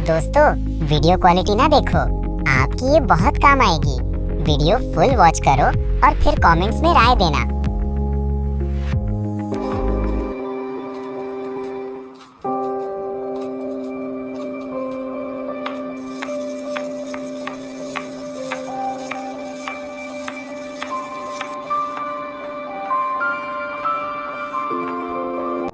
दोस्तों, video quality ना देखो, आपकी ये बहुत काम आएगी। वीडियो फुल वॉच करो और फिर कमेंट्स में राय देना।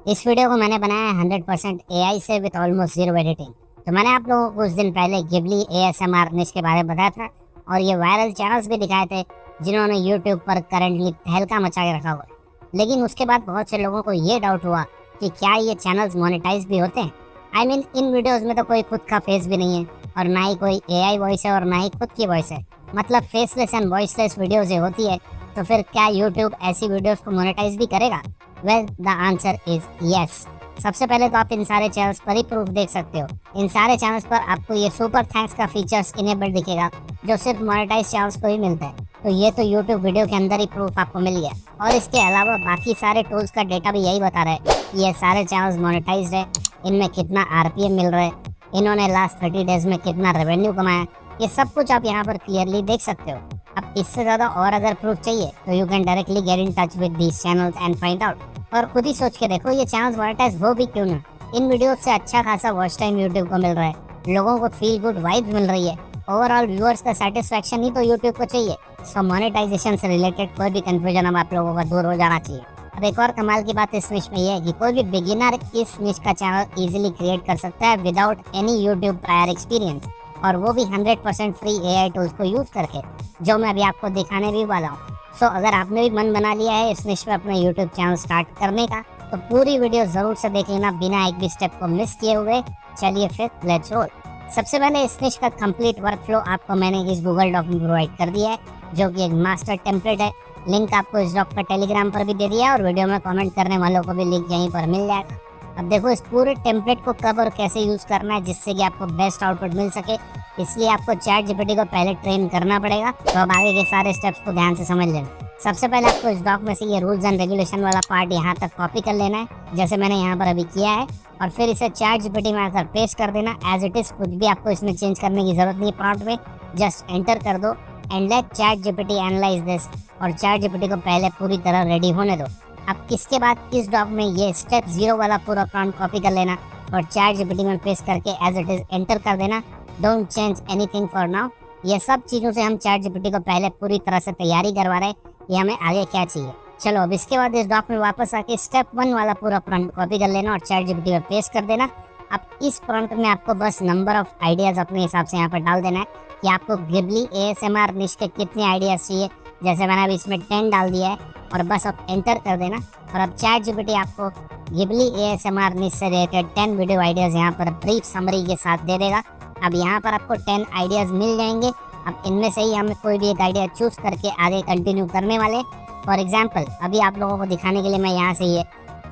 इस वीडियो को मैंने बनाया है 100% AI से विद ऑलमोस्ट जीरो एडिटिंग। तो मैंने आप लोगों को कुछ दिन पहले गिबली ASMR निश के बारे में बताया था और ये वायरल चैनल्स भी दिखाए थे जिन्होंने YouTube पर करंटली तहलका मचा के रखा हुआ है। लेकिन उसके बाद बहुत से लोगों को ये डाउट हुआ कि क्या ये चैनल्स मोनेटाइज भी होते हैं। इन वीडियोज़ में तो कोई खुद का फेस भी नहीं है और ना ही कोई AI वॉइस है और ना ही खुद की वॉइस है, मतलब फेसलेस एंड वॉइसलेस वीडियोज़ होती है। तो फिर क्या YouTube ऐसी वीडियोज़ को मोनेटाइज भी करेगा? Well, the answer is yes. सबसे पहले तो आप इन सारे चैनल्स पर ही प्रूफ देख सकते हो। इन सारे चैनल्स पर आपको ये सुपर थैंक्स का फीचर्स इनेबल दिखेगा जो सिर्फ मोनेटाइज चैनल्स को ही मिलता है। तो ये तो YouTube वीडियो के अंदर ही प्रूफ आपको मिल गया। और इसके अलावा बाकी सारे टूल्स का डेटा भी यही बता रहा है कि ये सारे चैनल्स मोनेटाइज्ड है, इनमें कितना RPM मिल रहा है, इन्होंने लास्ट 30 डेज में कितना रेवेन्यू कमाया, ये सब कुछ आप यहाँ पर क्लियरली देख सकते हो। अब इससे ज़्यादा और अगर प्रूफ चाहिए तो you can directly get in touch with these channels and find out. और खुद ही सोच के देखो, ये चैनल्स मोनेटाइज हो भी क्यों ना। इन वीडियोस से अच्छा खासा वॉच टाइम यूट्यूब को मिल रहा है, लोगों को फील गुड वाइब्स मिल रही है, ओवरऑल व्यूअर्स का सेटिस्फैक्शन ही तो यूट्यूब को चाहिए। सो मोनेटाइजेशन से रिलेटेड कोई भी कंफ्यूजन अब आप लोगों का दूर हो जाना चाहिए। अब एक और कमाल की बात इस निश में ये है कि कोई भी बिगिनर इस निश का चैनल इजीली क्रिएट कर सकता है without any YouTube prior experience, और वो भी 100% फ्री AI टूल्स को यूज़ करके, जो मैं अभी आपको दिखाने भी वाला हूँ। सो अगर आपने भी मन बना लिया है इस निश में अपना यूट्यूब चैनल स्टार्ट करने का, तो पूरी वीडियो ज़रूर से देख लेना बिना एक भी स्टेप को मिस किए हुए। चलिए फिर लेट्स रोल। सबसे पहले इस निश का कंप्लीट वर्क फ्लो आपको मैंने इस गूगल डॉक में प्रोवाइड कर दिया है, जो कि एक मास्टर टेम्पलेट है। लिंक आपको इस डॉक का टेलीग्राम पर भी दे दिया है और वीडियो में कमेंट करने वालों को भी लिंक यहीं पर मिल जाएगा। अब देखो, इस पूरे टेम्पलेट को कब और कैसे यूज़ करना है जिससे कि आपको बेस्ट आउटपुट मिल सके, इसलिए आपको ChatGPT को पहले ट्रेन करना पड़ेगा। तो अब आगे के सारे स्टेप्स को ध्यान से समझ लेना। सबसे पहले आपको इस डॉक में से ये रूल्स एंड रेगुलेशन वाला पार्ट यहाँ तक कॉपी कर लेना है, जैसे मैंने यहाँ पर अभी किया है, और फिर इसे ChatGPT में आकर पेस्ट कर देना एज इट इज़। कुछ भी आपको इसमें चेंज करने की ज़रूरत नहीं है प्रॉम्प्ट में, जस्ट एंटर कर दो and let ChatGPT analyse this, और ChatGPT को पहले पूरी तरह रेडी होने दो। अब इसके बाद इस डॉक में ये स्टेप 0 वाला पूरा प्रॉम्प्ट कॉपी कर लेना और ChatGPT में पेस्ट करके एज इट इज़ एंटर कर देना। Don't change anything for now. ये सब चीज़ों से हम ChatGPT को पहले पूरी तरह से तैयारी करवा रहे हैं, ये हमें आगे क्या चाहिए। चलो अब इसके बाद इस डॉक में वापस आके स्टेप 1 वाला पूरा प्रॉम्प्ट कॉपी कर लेना और ChatGPT में पेस्ट कर देना। अब इस प्रॉम्प्ट में आपको बस नंबर ऑफ आइडियाज़ अपने हिसाब से यहाँ पर डाल देना है कि आपको गिबली ASMR निश के कितने आइडियाज़ चाहिए। जैसे मैंने अभी इसमें 10 डाल दिया है और बस अब एंटर कर देना। और अब ChatGPT आपको गिबली ASMR निश से रिलेटेड 10 वीडियो आइडियाज़ यहाँ पर ब्रीफ समरी के साथ दे देगा। अब यहाँ पर आपको 10 आइडियाज़ मिल जाएंगे। अब इनमें से ही हमें कोई भी एक आइडिया चूज़ करके आगे कंटिन्यू करने वाले। फॉर एग्जांपल अभी आप लोगों को दिखाने के लिए मैं यहाँ से ये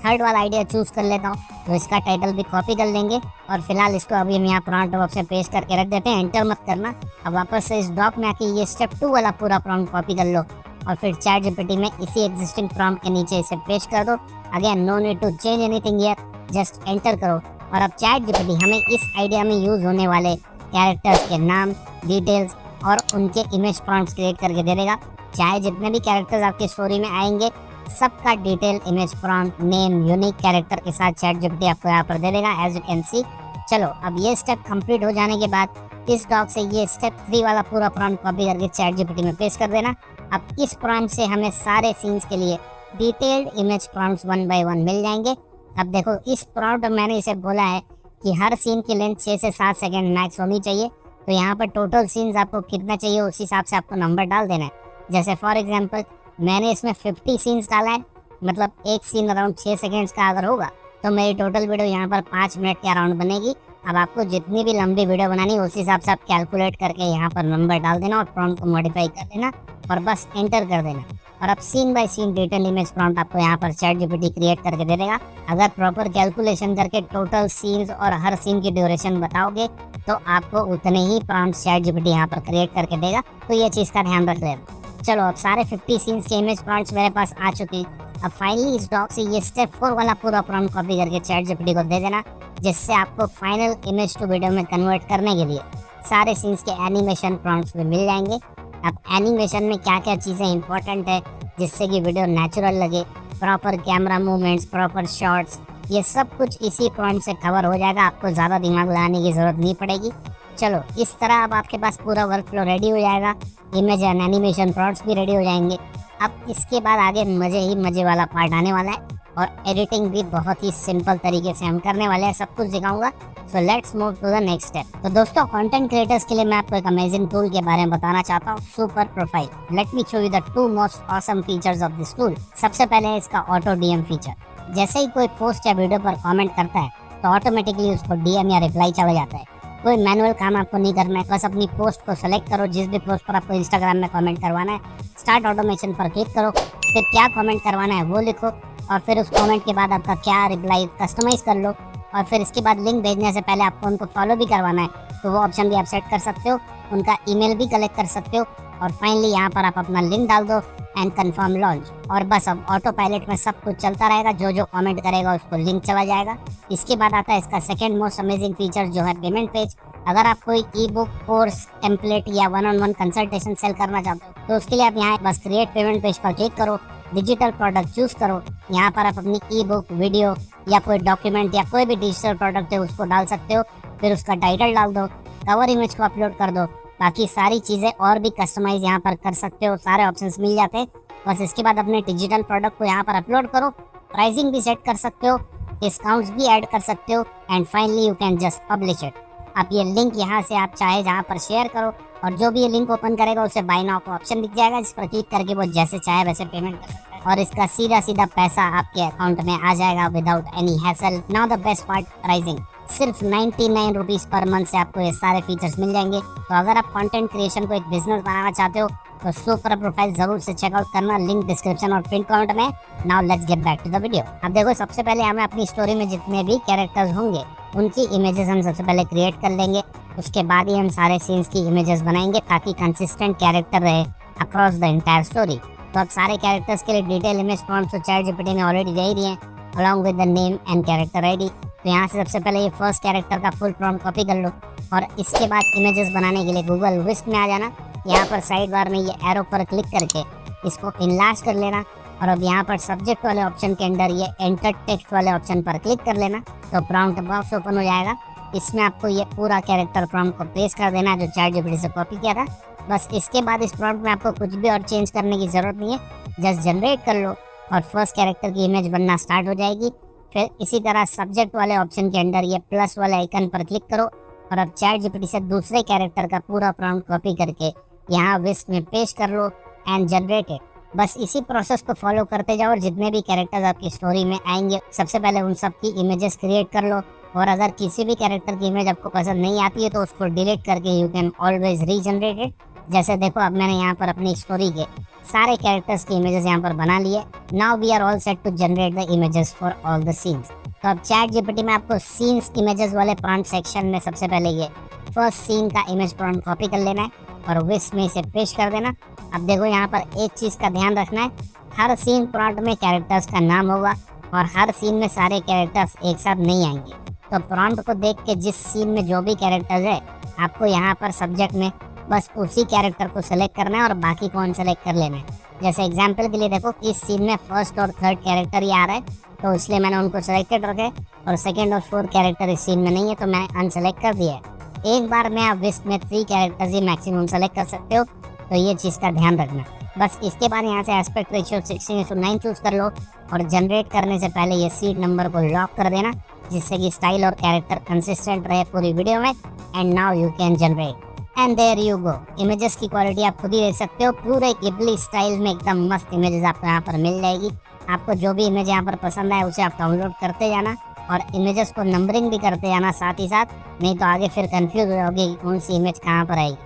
3rd वाला आइडिया चूज़ कर लेता हूँ, तो इसका टाइटल भी कॉपी कर लेंगे और फिलहाल इसको अभी हम यहाँ प्रॉम्प्ट बॉक्स से पेस्ट करके रख देते हैं। एंटर मत करना। अब वापस से इस डॉक में आके ये स्टेप 2 वाला पूरा प्रॉम्प्ट कॉपी कर लो और फिर ChatGPT में इसी एग्जिस्टिंग प्रॉम्प्ट के नीचे इसे पेस्ट कर दो। Again no need to change anything here, just enter करो। और अब ChatGPT हमें इस आइडिया में यूज़ होने वाले कैरेक्टर्स के नाम, डिटेल्स और उनके इमेज प्रॉम्प्ट्स क्रिएट करके दे देगा। चाहे जितने भी कैरेक्टर्स आपकी स्टोरी में आएंगे, सबका detail, image prompt, name, unique character के साथ ChatGPT आपको यहाँ पर दे देगा एज यू कैन सी। चलो अब ये स्टेप कंप्लीट हो जाने के बाद इस डॉक से ये स्टेप 3 वाला पूरा प्रॉम्प्ट कॉपी करके ChatGPT में पेस्ट कर देना। अब इस प्रॉम्प्ट से हमें सारे सीन्स के लिए डिटेल्ड इमेज प्रॉम्प्ट्स 1 बाय 1 मिल जाएंगे। अब देखो, इस प्रॉम्प्ट में मैंने इसे बोला है कि हर सीन की लेंथ 6 से 7 सेकेंड मैक्स होनी चाहिए। तो यहाँ पर टोटल सीन्स आपको कितना चाहिए उस हिसाब से आपको नंबर डाल देना है। जैसे फॉर एग्जांपल मैंने इसमें 50 सीन्स डाला है, मतलब एक सीन अराउंड 6 सेकेंड्स का अगर होगा तो मेरी टोटल वीडियो यहाँ पर 5 मिनट के अराउंड बनेगी। अब आपको जितनी भी लंबी वीडियो बनानी है उस हिसाब से आप कैलकुलेट करके यहाँ पर नंबर डाल देना और प्रॉम्प्ट को मॉडिफाई कर देना और बस एंटर कर देना। और अब scene by scene detail image prompt आपको यहाँ पर ChatGPT क्रिएट करके दे देगा। अगर प्रॉपर कैलकुलेशन करके टोटल सीन्स और हर सीन की ड्यूरेशन बताओगे तो आपको उतने ही प्रॉम्प्ट ChatGPT यहाँ पर क्रिएट करके देगा। तो ये चीज़ का ध्यान रख लेना। चलो अब सारे 50 सीन्स के इमेज प्रॉम्प्ट्स मेरे पास आ चुके हैं। अब फाइनली इस डॉक से ये स्टेप 4 वाला पूरा प्रॉम्प्ट कॉपी करके चैट जीपीटी को दे देना, जिससे आपको फाइनल इमेज टू वीडियो में कन्वर्ट करने के लिए सारे सीन्स के एनिमेशन प्रॉम्प्ट्स भी मिल जाएंगे। अब एनिमेशन में क्या क्या चीज़ें इंपॉर्टेंट है जिससे कि वीडियो नेचुरल लगे, proper camera movements, proper shots, ये सब कुछ इसी प्रॉम्प्ट से कवर हो जाएगा। आपको ज़्यादा दिमाग लगाने की ज़रूरत नहीं पड़ेगी। चलो इस तरह अब आपके पास पूरा वर्क फ्लो रेडी हो जाएगा, इमेज एंड एनिमेशन प्रॉम्प्ट्स भी रेडी हो जाएंगे। अब इसके बाद आगे मज़े ही मज़े वाला पार्ट आने वाला है और एडिटिंग भी बहुत ही सिंपल तरीके से हम करने वाले हैं, सब कुछ दिखाऊंगा। So let's move to the next step. तो दोस्तों कंटेंट क्रिएटर्स के लिए मैं आपको एक अमेजिंग टूल के बारे में बताना चाहता हूँ, super profile. Let me show you the 2 most awesome features of this tool. सबसे पहले है इसका ऑटो डीएम फीचर। जैसे ही कोई पोस्ट या वीडियो पर कमेंट करता है तो ऑटोमेटिकली उसको डीएम या रिप्लाई चला जाता है। कोई मैनुअल काम आपको नहीं करना है, बस अपनी पोस्ट को सेलेक्ट करो, जिस भी पोस्ट पर आपको इंस्टाग्राम में कमेंट करवाना है, स्टार्ट ऑटोमेशन पर क्लिक करो, फिर क्या कमेंट करवाना है वो लिखो और फिर उस कमेंट के बाद आपका क्या रिप्लाई कस्टमाइज कर लो और फिर इसके बाद लिंक भेजने से पहले आपको उनको फॉलो भी करवाना है तो वो ऑप्शन भी आप सेट कर सकते हो, उनका ईमेल भी कलेक्ट कर सकते हो और फाइनली यहाँ पर आप अपना लिंक डाल दो एंड कंफर्म लॉन्च। और बस अब ऑटो पायलट में सब कुछ चलता रहेगा, जो जो कमेंट करेगा उसको लिंक चला जाएगा। इसके बाद आता है इसका सेकंड मोस्ट अमेजिंग फीचर जो है पेमेंट पेज। अगर आप कोई ई बुक, कोर्स, टेम्पलेट या 1-on-1 कंसल्टेशन सेल करना चाहते हो तो उसके लिए आप यहाँ बस क्रिएट पेमेंट पेज पर क्लिक करो, डिजिटल प्रोडक्ट चूज करो, यहाँ पर आप अपनी ई बुक, वीडियो या कोई डॉक्यूमेंट या कोई भी डिजिटल प्रोडक्ट है उसको डाल सकते हो, फिर उसका टाइटल डाल दो, कवर इमेज को अपलोड कर दो, बाकी सारी चीज़ें और भी कस्टमाइज यहाँ पर कर सकते हो, सारे ऑप्शंस मिल जाते हैं। बस इसके बाद अपने डिजिटल प्रोडक्ट को यहाँ पर अपलोड करो, प्राइसिंग भी सेट कर सकते हो, डिस्काउंट्स भी ऐड कर सकते हो and finally you can just publish it. आप ये लिंक यहाँ से आप चाहे जहाँ पर शेयर करो और जो भी ये लिंक ओपन करेगा उसे बाय नाउ का ऑप्शन दिख जाएगा, जिस पर क्लिक करके वो जैसे चाहे वैसे पेमेंट कर सकता है और इसका सीधा सीधा पैसा आपके अकाउंट में आ जाएगा without any hassle. Now the best part, pricing सिर्फ 99 रुपीज़ पर मंथ से आपको ये सारे फीचर्स मिल जाएंगे। तो अगर आप कंटेंट क्रिएशन को एक बिजनेस बनाना चाहते हो तो सुपर प्रोफाइल जरूर से चेकआउट करना, लिंक डिस्क्रिप्शन और पिन कमेंट में। Now let's get back to the video. अब देखो सबसे पहले हमें अपनी स्टोरी में जितने भी कैरेक्टर्स होंगे उनकी इमेजेस हम सबसे पहले क्रिएट कर लेंगे, उसके बाद ही हम सारे सीन्स की इमेजेस बनाएंगे ताकि कंसिस्टेंट कैरेक्टर रहे अक्रॉस द एंटायर स्टोरी। तो अब सारे कैरेक्टर्स के लिए डिटेल इमेज प्रॉम्प्ट्स तो चैट जीपीटी ने ऑलरेडी दे ही दिए हैं along with the name and character ID. तो यहाँ से सबसे पहले ये फर्स्ट कैरेक्टर का फुल प्रॉम्प्ट कॉपी कर लो और इसके बाद इमेजेस बनाने के लिए गूगल विस्प में आ जाना। यहाँ पर साइड बार में ये एरो पर क्लिक करके इसको इनलार्ज कर लेना और अब यहाँ पर सब्जेक्ट वाले ऑप्शन के अंदर ये एंटर टेक्स्ट वाले ऑप्शन पर क्लिक कर लेना तो प्रॉम्प्ट बॉक्स ओपन हो जाएगा। इसमें आपको ये पूरा कैरेक्टर प्रॉम्प्ट को पेस्ट कर देना जो चैट जीपीटी से कॉपी किया था। बस इसके बाद इस प्रॉम्प्ट में आपको कुछ भी और चेंज करने की ज़रूरत नहीं है, जस्ट जनरेट कर लो और फर्स्ट कैरेक्टर की इमेज बनना स्टार्ट हो जाएगी। फिर इसी तरह सब्जेक्ट वाले ऑप्शन के अंदर ये प्लस वाले आइकन पर क्लिक करो और अब चैट जीपीटी से दूसरे कैरेक्टर का पूरा प्रॉम्प्ट कॉपी करके यहाँ विस्प में पेस्ट कर लो एंड जनरेट इट। बस इसी प्रोसेस को फॉलो करते जाओ और जितने भी कैरेक्टर्स आपकी स्टोरी में आएंगे सबसे पहले उन सब की इमेजेस क्रिएट कर लो और अगर किसी भी कैरेक्टर की इमेज आपको पसंद नहीं आती है तो उसको डिलीट करके you can always regenerate it. जैसे देखो अब मैंने यहाँ पर अपनी स्टोरी के सारे कैरेक्टर्स की इमेजेस यहाँ पर बना लिए। Now we are all set to generate the images for all the scenes. तो अब चैट जीपीटी में आपको सीन्स इमेजेस वाले प्रॉम्प्ट सेक्शन में सबसे पहले ये फर्स्ट सीन का इमेज प्रॉम्प्ट कॉपी कर लेना है और विस्प में इसे पेस्ट कर देना। अब देखो यहाँ पर एक चीज़ का ध्यान रखना है, हर सीन प्रॉम्प्ट में कैरेक्टर्स का नाम होगा और हर सीन में सारे कैरेक्टर्स एक साथ नहीं आएंगे। तो प्रॉम्प्ट को देख के जिस सीन में जो भी कैरेक्टर्स है आपको यहाँ पर सब्जेक्ट में बस उसी कैरेक्टर को सेलेक्ट करना है और बाकी कौन सेलेक्ट कर लेना है। जैसे एग्जांपल के लिए देखो इस सीन में फर्स्ट और थर्ड कैरेक्टर ही आ रहा है तो इसलिए मैंने उनको सेलेक्टेड रखे और सेकंड और फोर्थ कैरेक्टर इस सीन में नहीं है तो मैंने अनसेलेक्ट कर दिया है। एक बार में आप विस्प में 3 कैरेक्टर्स ही मैक्सिमम सेलेक्ट कर सकते हो, तो ये चीज़ का ध्यान रखना। बस इसके बाद यहाँ से एस्पेक्ट रेशियो 16:9 चूज़ कर लो और जनरेट करने से पहले ये सीट नंबर को लॉक कर देना जिससे कि स्टाइल और कैरेक्टर कंसिस्टेंट रहे पूरी वीडियो में। And now you can generate and there you go. Images की क्वालिटी आप खुद ही देख सकते हो, पूरे गिबली स्टाइल में एकदम मस्त इमेजेस आपको यहाँ पर मिल जाएगी। आपको जो भी इमेज यहाँ पर पसंद आए उसे आप डाउनलोड करते जाना और इमेजेस को नंबरिंग भी करते जाना साथ ही साथ, नहीं तो आगे फिर कंफ्यूज हो जाओगे कि कौन सी इमेज कहाँ पर आएगी।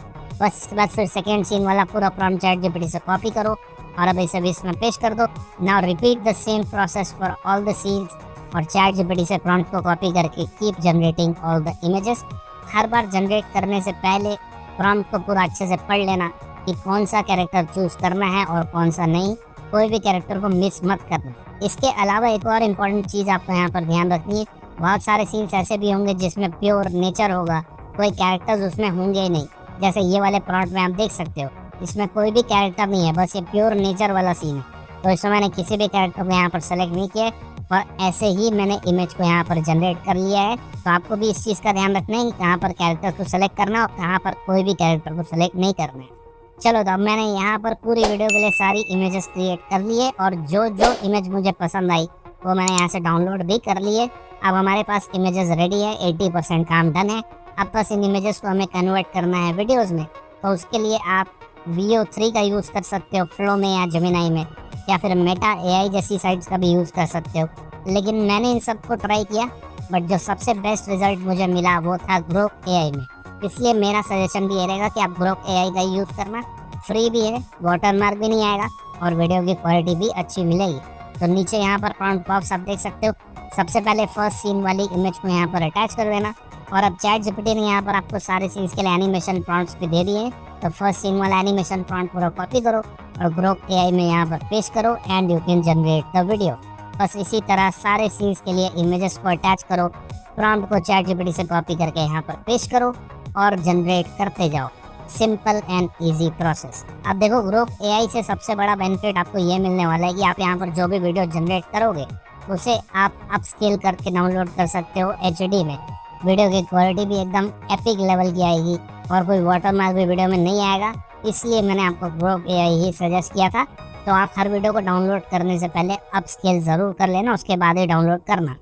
बस इसके बाद फिर सेकेंड सीन वाला पूरा प्रॉम्प्ट चैट जीपीटी से कॉपी करो और अब इसे विस्प में पेस्ट कर दो। Now repeat the same process for all the scenes और चैट जीपीटी से प्रॉम्प्ट को कॉपी करके keep generating all the images. Her bar generate करने से पहले प्रॉम्प्ट को पूरा अच्छे से पढ़ लेना कि कौन सा कैरेक्टर चूज करना है और कौन सा नहीं। कोई भी कैरेक्टर को मिस मत करना। इसके अलावा एक और इम्पॉर्टेंट चीज़ आपको यहाँ पर ध्यान रखनी है, बहुत सारे सीन्स ऐसे भी होंगे जिसमें प्योर नेचर होगा, कोई कैरेक्टर्स उसमें होंगे ही नहीं। जैसे ये वाले प्लॉट में आप देख सकते हो, इसमें कोई भी कैरेक्टर नहीं है, बस ये प्योर नेचर वाला सीन है। तो इसमें मैंने किसी भी कैरेक्टर को यहाँ पर सेलेक्ट नहीं किया है और ऐसे ही मैंने इमेज को यहाँ पर जनरेट कर लिया है। तो आपको भी इस चीज़ का ध्यान रखना है कि कहाँ पर कैरेक्टर को सेलेक्ट करना है और कहाँ पर कोई भी कैरेक्टर को सेलेक्ट नहीं करना है। चलो, तो अब मैंने यहाँ पर पूरी वीडियो के लिए सारी इमेजेस क्रिएट कर लिए और जो जो इमेज मुझे पसंद आई वो मैंने यहाँ से डाउनलोड भी कर लिए। अब हमारे पास इमेजेस रेडी है, 80% काम डन है। अब बस इन इमेजेस को हमें कन्वर्ट करना है वीडियोज़ में। तो उसके लिए आप VO3 का यूज़ कर सकते हो, फ्लो में या जेमिनाई में, या फिर मेटा AI जैसी साइट्स का भी यूज़ कर सकते हो। लेकिन मैंने इन सब को ट्राई किया, बट जो सबसे बेस्ट रिजल्ट मुझे मिला वो था ग्रोक AI में। इसलिए मेरा सजेशन भी ये रहेगा कि आप ग्रोक AI का यूज़ करना। फ्री भी है, वाटरमार्क भी नहीं आएगा और वीडियो की क्वालिटी भी अच्छी मिलेगी। तो नीचे यहाँ पर प्रॉम्प्ट बॉक्स आप देख सकते हो। सबसे पहले फर्स्ट सीन वाली इमेज को यहाँ पर अटैच कर देना। और अब ChatGPT ने यहाँ पर आपको सारे सीन्स के लिए एनिमेशन प्रॉम्प्ट्स भी दे दिए हैं। तो फर्स्ट सीन वाला एनिमेशन प्रॉम्प्ट पूरा कॉपी करो और ग्रोक AI में यहाँ पर पेस्ट करो and you can generate the video. बस इसी तरह सारे सीन्स के लिए इमेजेस को अटैच करो, प्रॉम्प्ट को ChatGPT से कॉपी करके यहाँ पर पेस्ट करो और जनरेट करते जाओ। Simple and easy process. अब देखो, ग्रोक AI से सबसे बड़ा बेनिफिट आपको ये मिलने वाला है कि आप यहाँ पर जो भी वीडियो जनरेट करोगे उसे आप अपस्केल करके डाउनलोड कर सकते हो HD में। वीडियो की क्वालिटी भी एकदम एपिक लेवल की आएगी और कोई वाटरमार्क भी वीडियो में नहीं आएगा। इसलिए मैंने आपको ग्रोक AI ही सजेस्ट किया था। तो आप हर वीडियो को डाउनलोड करने से पहले अपस्केल ज़रूर कर लेना, उसके बाद ही डाउनलोड करना।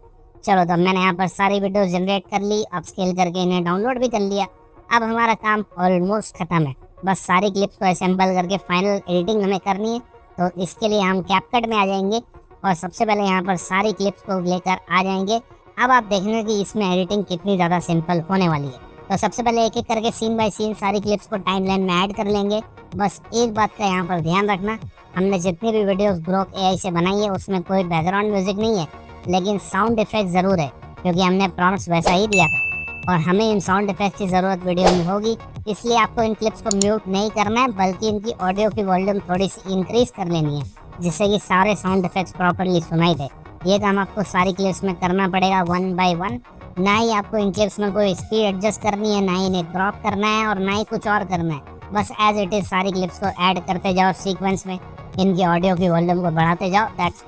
चलो, तो मैंने यहाँ पर सारी वीडियो जनरेट कर ली, अपस्केल करके इन्हें डाउनलोड भी कर लिया। अब हमारा काम ऑलमोस्ट ख़त्म है, बस सारी क्लिप्स को असेंबल करके फाइनल एडिटिंग हमें करनी है। तो इसके लिए हम कैपकट में आ जाएंगे और सबसे पहले यहाँ पर सारी क्लिप्स को लेकर आ जाएंगे। अब आप देखेंगे कि इसमें एडिटिंग कितनी ज़्यादा सिंपल होने वाली है। तो सबसे पहले एक एक करके सीन बाय सीन सारी क्लिप्स को टाइमलाइन में ऐड कर लेंगे। बस एक बात का यहाँ पर ध्यान रखना, हमने जितनी भी वीडियोस ग्रोक AI से बनाई है उसमें कोई बैकग्राउंड म्यूजिक नहीं है, लेकिन साउंड इफेक्ट ज़रूर है, क्योंकि हमने प्रॉम्प्ट्स वैसा ही दिया था और हमें इन साउंड इफेक्ट्स की ज़रूरत वीडियो में होगी। इसलिए आपको इन क्लिप्स को म्यूट नहीं करना है, बल्कि इनकी ऑडियो की वॉल्यूम थोड़ी सी इंक्रीज कर लेनी है, जिससे कि सारे साउंड इफेक्ट्स प्रॉपरली सुनाई दे। ये काम आपको सारी क्लिप्स में करना पड़ेगा 1 by 1। ना ही आपको इन क्लिप्स में कोई स्पीड एडजस्ट करनी है, ना ही इन्हें क्रॉप करना है और ना ही कुछ और करना है। बस एज इट इज़ सारी क्लिप्स को ऐड करते जाओ सीक्वेंस में, इनकी ऑडियो की वॉल्यूम को बढ़ाते जाओ। दैट्स।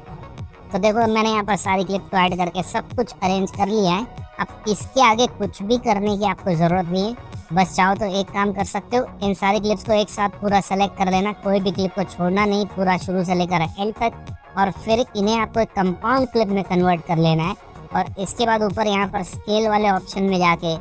तो देखो, मैंने यहाँ पर सारी क्लिप को ऐड करके सब कुछ अरेंज कर लिया है। अब इसके आगे कुछ भी करने की आपको ज़रूरत नहीं है। बस चाहो तो एक काम कर सकते हो, इन सारी क्लिप्स को एक साथ पूरा सेलेक्ट कर लेना, कोई भी क्लिप को छोड़ना नहीं, पूरा शुरू से लेकर एंड तक। और फिर इन्हें आपको एक कंपाउंड क्लिप में कन्वर्ट कर लेना है। और इसके बाद ऊपर यहाँ पर स्केल वाले ऑप्शन में जाके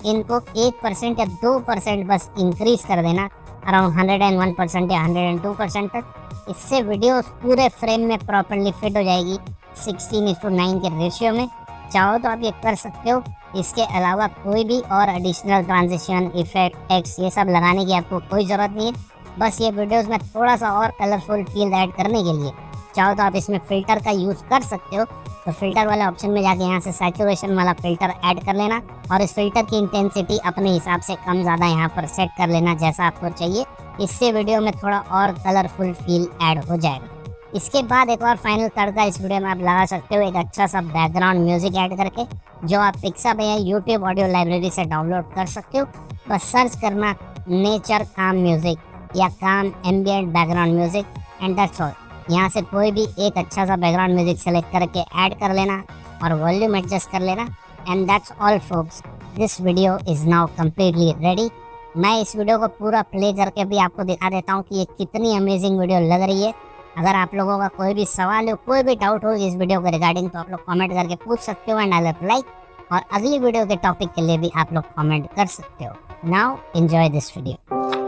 इनको 1% या 2% बस इंक्रीज कर देना, अराउंड 101% या 102% तक। इससे वीडियो पूरे फ्रेम में प्रॉपरली फिट हो जाएगी 16:9 के रेशियो में। चाहो तो आप ये कर सकते हो। इसके अलावा कोई भी और एडिशनल ट्रांजिशन, इफेक्ट, टेक्स्ट ये सब लगाने की आपको कोई ज़रूरत नहीं है। बस ये वीडियोस में थोड़ा सा और कलरफुल फील ऐड करने के लिए चाहो तो आप इसमें फ़िल्टर का यूज़ कर सकते हो। तो फिल्टर वाले ऑप्शन में जाके यहाँ से सैचुरेशन वाला फ़िल्टर ऐड कर लेना और इस फिल्टर की इंटेंसिटी अपने हिसाब से कम ज़्यादा यहाँ पर सेट कर लेना जैसा आपको चाहिए। इससे वीडियो में थोड़ा और कलरफुल फील ऐड हो जाएगा। इसके बाद एक और फाइनल तड़का इस वीडियो में आप लगा सकते हो, एक अच्छा सा बैकग्राउंड म्यूजिक ऐड करके, जो आप पिक्साबे या यूट्यूब ऑडियो लाइब्रेरी से डाउनलोड कर सकते हो। बस सर्च करना नेचर काम म्यूजिक या calm ambient background music and that's all. यहाँ से कोई भी एक अच्छा सा बैकग्राउंड म्यूजिक सेलेक्ट करके ऐड कर लेना और वॉल्यूम एडजस्ट कर लेना and that's all folks. This video is now completely ready. मैं इस वीडियो को पूरा प्ले करके भी आपको दिखा देता हूँ कि ये कितनी अमेजिंग वीडियो लग रही है। अगर आप लोगों का कोई भी सवाल हो, कोई भी डाउट हो इस वीडियो के रिगार्डिंग, तो आप लोग कमेंट करके पूछ सकते हो एंड आई विल रिप्लाई। और अगली वीडियो के टॉपिक के लिए भी आप लोग कमेंट कर सकते हो। Now enjoy this video.